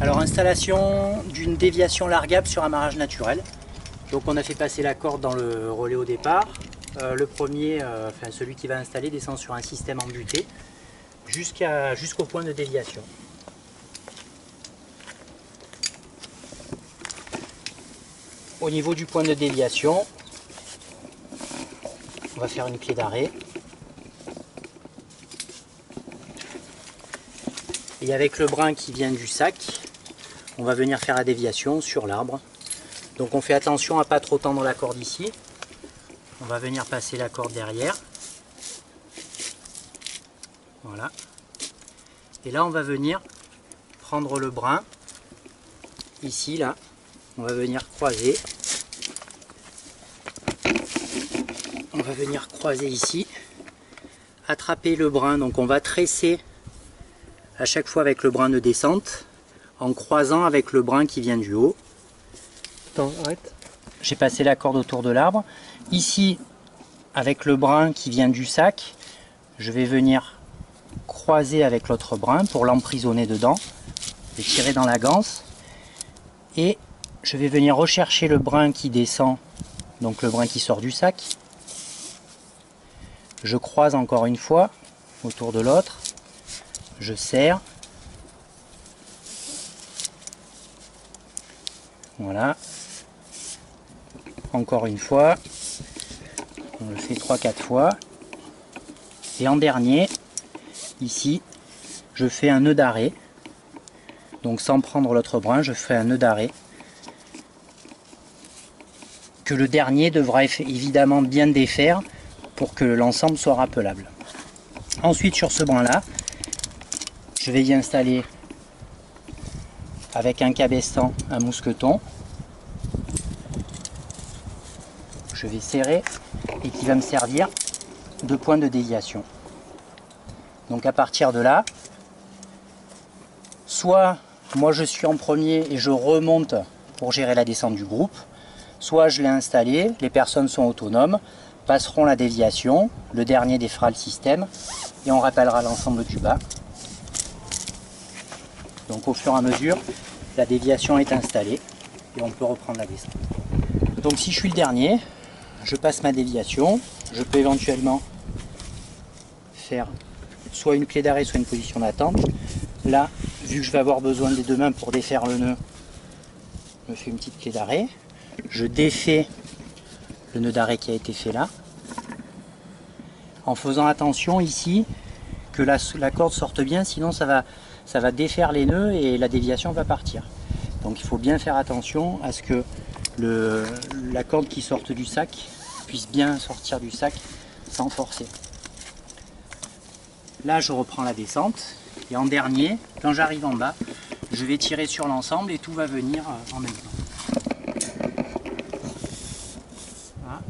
Alors, installation d'une déviation largable sur amarrage naturel. Donc on a fait passer la corde dans le relais au départ. Le premier, celui qui va installer, descend sur un système embuté jusqu'au point de déviation. Au niveau du point de déviation, on va faire une clé d'arrêt. Et avec le brin qui vient du sac, on va venir faire la déviation sur l'arbre. Donc on fait attention à ne pas trop tendre la corde ici. On va venir passer la corde derrière. Voilà. Et là on va venir prendre le brin. Ici, là. On va venir croiser. On va venir croiser ici. Attraper le brin. Donc on va tresser à chaque fois avec le brin de descente, en croisant avec le brin qui vient du haut. Attends, arrête. J'ai passé la corde autour de l'arbre. Ici, avec le brin qui vient du sac, je vais venir croiser avec l'autre brin pour l'emprisonner dedans. Je vais tirer dans la ganse. Et je vais venir rechercher le brin qui descend, donc le brin qui sort du sac. Je croise encore une fois autour de l'autre. Je serre. Voilà. Encore une fois. On le fait 3-4 fois. Et en dernier, ici, je fais un nœud d'arrêt. Donc sans prendre l'autre brin, je fais un nœud d'arrêt. Que le dernier devra évidemment bien défaire pour que l'ensemble soit rappelable. Ensuite, sur ce brin là, je vais y installer avec un cabestan un mousqueton. Je vais serrer et qui va me servir de point de déviation. Donc à partir de là, soit moi je suis en premier et je remonte pour gérer la descente du groupe, soit je l'ai installé, les personnes sont autonomes, passeront la déviation, le dernier défera le système et on rappellera l'ensemble du bas. Donc au fur et à mesure, la déviation est installée et on peut reprendre la descente. Donc si je suis le dernier, je passe ma déviation, je peux éventuellement faire soit une clé d'arrêt, soit une position d'attente. Là, vu que je vais avoir besoin des deux mains pour défaire le nœud, je me fais une petite clé d'arrêt. Je défais le nœud d'arrêt qui a été fait là, en faisant attention ici que la corde sorte bien, sinon ça va défaire les nœuds et la déviation va partir. Donc il faut bien faire attention à ce que la corde qui sorte du sac puisse bien sortir du sac sans forcer. Là je reprends la descente et en dernier, quand j'arrive en bas, je vais tirer sur l'ensemble et tout va venir en même temps. Voilà.